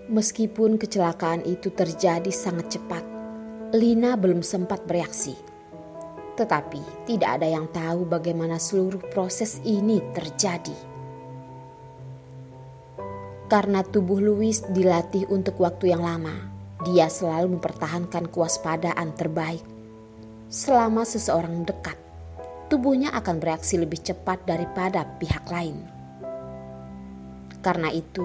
Meskipun kecelakaan itu terjadi sangat cepat, Lina belum sempat bereaksi. Tetapi tidak ada yang tahu bagaimana seluruh proses ini terjadi. Karena tubuh Louis dilatih untuk waktu yang lama, dia selalu mempertahankan kewaspadaan terbaik. Selama seseorang dekat, tubuhnya akan bereaksi lebih cepat daripada pihak lain. Karena itu,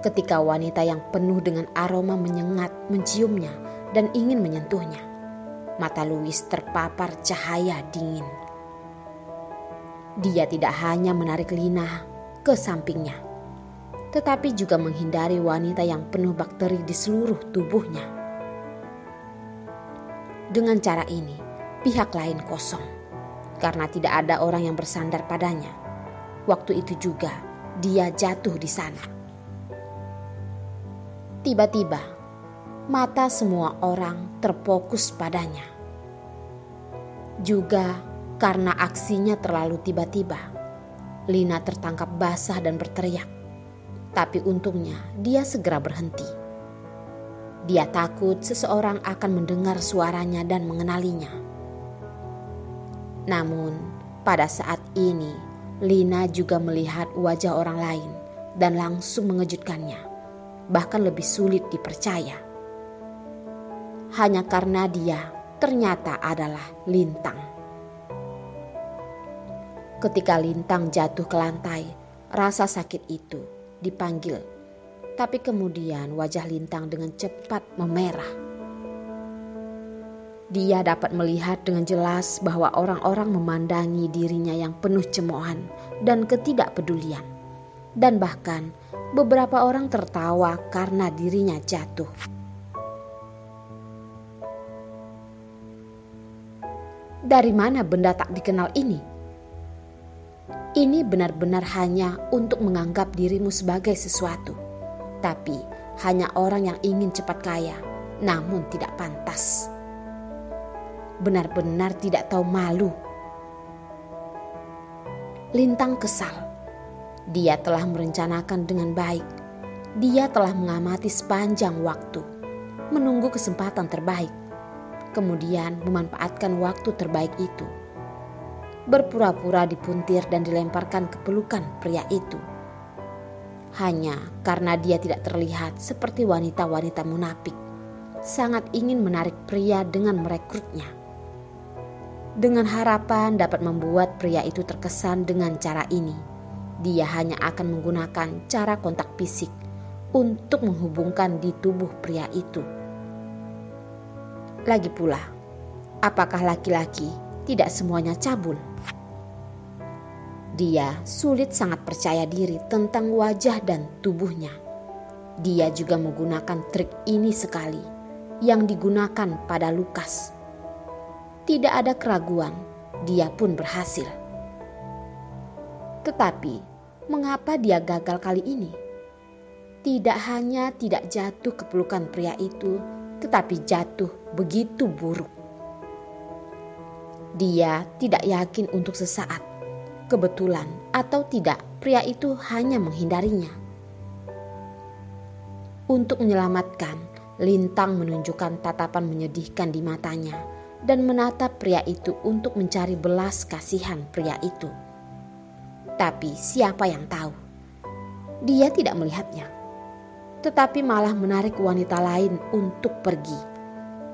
ketika wanita yang penuh dengan aroma menyengat menciumnya dan ingin menyentuhnya, mata Louis terpapar cahaya dingin. Dia tidak hanya menarik Lina ke sampingnya, tetapi juga menghindari wanita yang penuh bakteri di seluruh tubuhnya. Dengan cara ini, pihak lain kosong, karena tidak ada orang yang bersandar padanya. Waktu itu juga, dia jatuh di sana. Tiba-tiba, mata semua orang terfokus padanya. Juga karena aksinya terlalu tiba-tiba, Lina tertangkap basah dan berteriak. Tapi untungnya dia segera berhenti. Dia takut seseorang akan mendengar suaranya dan mengenalinya. Namun pada saat ini Lina juga melihat wajah orang lain dan langsung mengejutkannya, bahkan lebih sulit dipercaya. Hanya karena dia ternyata adalah Lintang. Ketika Lintang jatuh ke lantai, rasa sakit itu dipanggil, tapi kemudian wajah Lintang dengan cepat memerah. Dia dapat melihat dengan jelas bahwa orang-orang memandangi dirinya yang penuh cemoohan dan ketidakpedulian. Dan bahkan beberapa orang tertawa karena dirinya jatuh. Dari mana benda tak dikenal ini? Ini benar-benar hanya untuk menganggap dirimu sebagai sesuatu. Tapi hanya orang yang ingin cepat kaya, namun tidak pantas. Benar-benar tidak tahu malu. Lintang kesal. Dia telah merencanakan dengan baik. Dia telah mengamati sepanjang waktu, menunggu kesempatan terbaik, kemudian memanfaatkan waktu terbaik itu. Berpura-pura dipuntir dan dilemparkan ke pelukan pria itu. Hanya karena dia tidak terlihat seperti wanita-wanita munafik, sangat ingin menarik pria dengan merekrutnya. Dengan harapan dapat membuat pria itu terkesan dengan cara ini, dia hanya akan menggunakan cara kontak fisik untuk menghubungkan di tubuh pria itu. Lagi pula, apakah laki-laki tidak semuanya cabul? Dia sulit sangat percaya diri tentang wajah dan tubuhnya. Dia juga menggunakan trik ini sekali yang digunakan pada Lukas. Tidak ada keraguan, dia pun berhasil. Tetapi, mengapa dia gagal kali ini? Tidak hanya tidak jatuh ke pelukan pria itu, tetapi jatuh begitu buruk. Dia tidak yakin untuk sesaat, kebetulan atau tidak, pria itu hanya menghindarinya. Untuk menyelamatkan, Lintang menunjukkan tatapan menyedihkan di matanya dan menatap pria itu untuk mencari belas kasihan pria itu. Tapi siapa yang tahu? Dia tidak melihatnya, tetapi malah menarik wanita lain untuk pergi.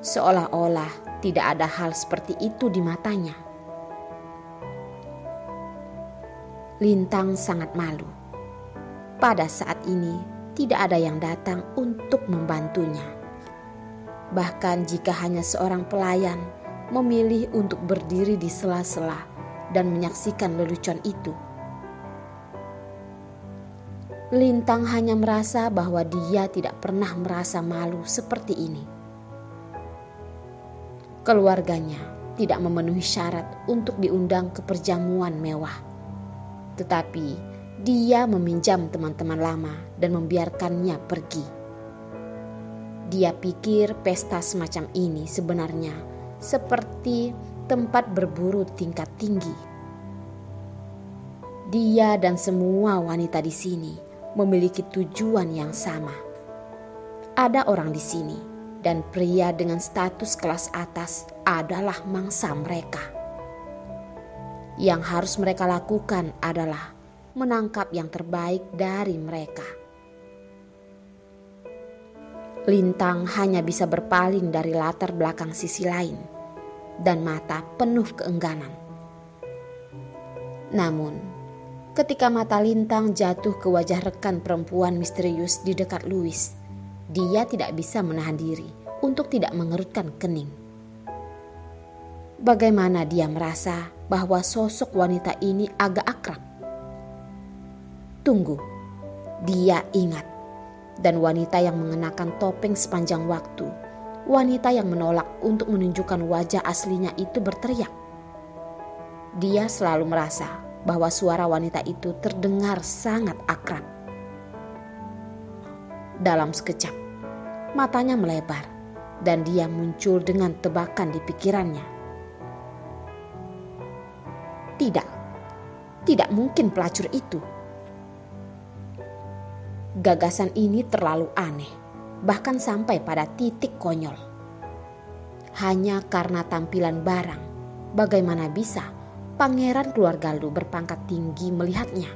Seolah-olah tidak ada hal seperti itu di matanya. Lintang sangat malu. Pada saat ini tidak ada yang datang untuk membantunya. Bahkan jika hanya seorang pelayan memilih untuk berdiri di sela-sela dan menyaksikan lelucon itu, Lintang hanya merasa bahwa dia tidak pernah merasa malu seperti ini. Keluarganya tidak memenuhi syarat untuk diundang ke perjamuan mewah, tetapi dia meminjam teman-teman lama dan membiarkannya pergi. Dia pikir pesta semacam ini sebenarnya seperti tempat berburu tingkat tinggi. Dia dan semua wanita di sini memiliki tujuan yang sama. Ada orang di sini, dan pria dengan status kelas atas adalah mangsa mereka. Yang harus mereka lakukan adalah menangkap yang terbaik dari mereka. Lintang hanya bisa berpaling dari latar belakang sisi lain, dan mata penuh keengganan. Namun, ketika mata Lintang jatuh ke wajah rekan perempuan misterius di dekat Louis, dia tidak bisa menahan diri untuk tidak mengerutkan kening. Bagaimana dia merasa bahwa sosok wanita ini agak akrab? Tunggu, dia ingat. Dan wanita yang mengenakan topeng sepanjang waktu, wanita yang menolak untuk menunjukkan wajah aslinya itu berteriak. Dia selalu merasa bahwa suara wanita itu terdengar sangat akrab. Dalam sekejap, matanya melebar dan dia muncul dengan tebakan di pikirannya. Tidak mungkin pelacur itu. Gagasan ini terlalu aneh, bahkan sampai pada titik konyol. Hanya karena tampilan barang, bagaimana bisa pangeran keluarga Lu berpangkat tinggi melihatnya?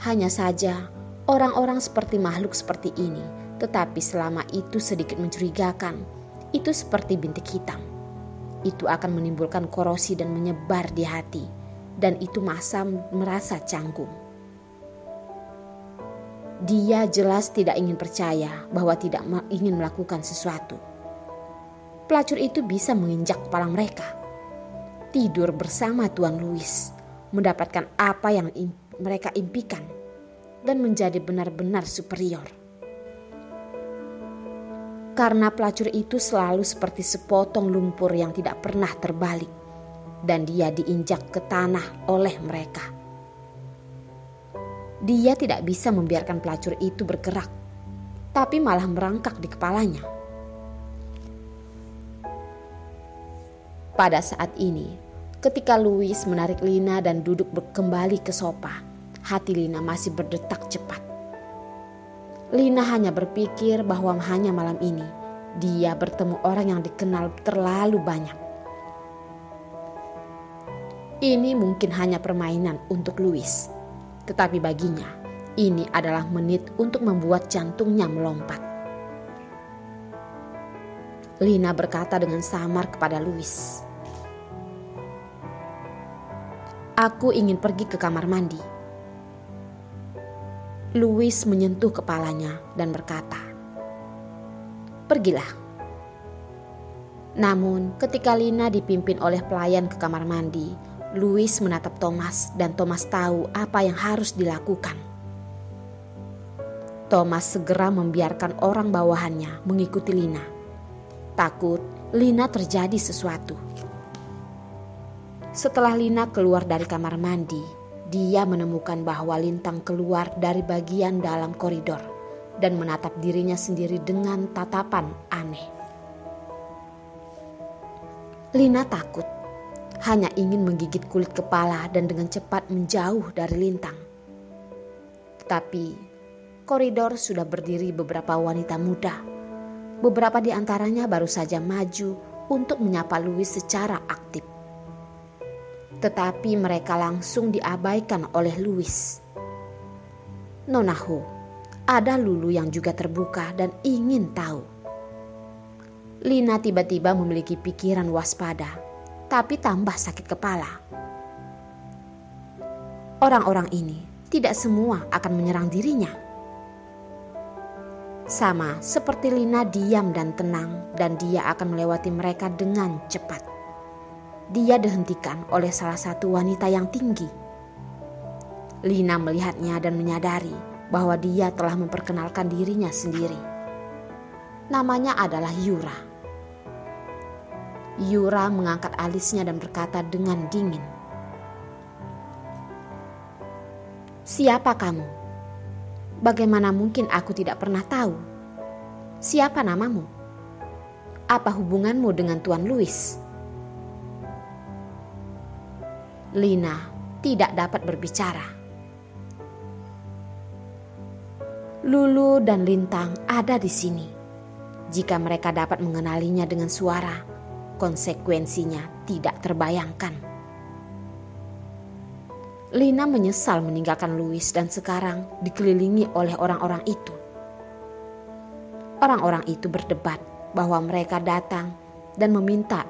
Hanya saja orang-orang seperti makhluk seperti ini, tetapi selama itu sedikit mencurigakan, itu seperti bintik hitam. Itu akan menimbulkan korosi dan menyebar di hati, dan itu merasa canggung. Dia jelas tidak ingin percaya bahwa tidak ingin melakukan sesuatu. Pelacur itu bisa menginjak kepala mereka, tidur bersama Tuan Louis, mendapatkan apa yang mereka impikan, dan menjadi benar-benar superior. Karena pelacur itu selalu seperti sepotong lumpur yang tidak pernah terbalik, dan dia diinjak ke tanah oleh mereka. Dia tidak bisa membiarkan pelacur itu bergerak, tapi malah merangkak di kepalanya. Pada saat ini, ketika Louis menarik Lina dan duduk kembali ke sofa, hati Lina masih berdetak cepat. Lina hanya berpikir bahwa hanya malam ini dia bertemu orang yang dikenal terlalu banyak. Ini mungkin hanya permainan untuk Louis. Tetapi baginya, ini adalah menit untuk membuat jantungnya melompat. Lina berkata dengan samar kepada Louis, "Aku ingin pergi ke kamar mandi." Louis menyentuh kepalanya dan berkata, "Pergilah." Namun ketika Lina dipimpin oleh pelayan ke kamar mandi, Louis menatap Thomas dan Thomas tahu apa yang harus dilakukan. Thomas segera membiarkan orang bawahannya mengikuti Lina. Takut Lina terjadi sesuatu. Setelah Lina keluar dari kamar mandi, dia menemukan bahwa Lintang keluar dari bagian dalam koridor dan menatap dirinya sendiri dengan tatapan aneh. Lina takut. Hanya ingin menggigit kulit kepala dan dengan cepat menjauh dari Lintang. Tetapi koridor sudah berdiri beberapa wanita muda. Beberapa di antaranya baru saja maju untuk menyapa Louis secara aktif. Tetapi mereka langsung diabaikan oleh Louis. Nona Ho, ada Lulu yang juga terbuka dan ingin tahu. Lina tiba-tiba memiliki pikiran waspada, tapi tambah sakit kepala. Orang-orang ini tidak semua akan menyerang dirinya. Sama seperti Lina diam dan tenang, dan dia akan melewati mereka dengan cepat. Dia dihentikan oleh salah satu wanita yang tinggi. Lina melihatnya dan menyadari bahwa dia telah memperkenalkan dirinya sendiri. Namanya adalah Yura. Yura mengangkat alisnya dan berkata dengan dingin, "Siapa kamu? Bagaimana mungkin aku tidak pernah tahu? Siapa namamu? Apa hubunganmu dengan Tuan Louis?" Lina tidak dapat berbicara. Lulu dan Lintang ada di sini. Jika mereka dapat mengenalinya dengan suara, konsekuensinya tidak terbayangkan. Lina menyesal meninggalkan Louis dan sekarang dikelilingi oleh orang-orang itu. Orang-orang itu berdebat bahwa mereka datang dan meminta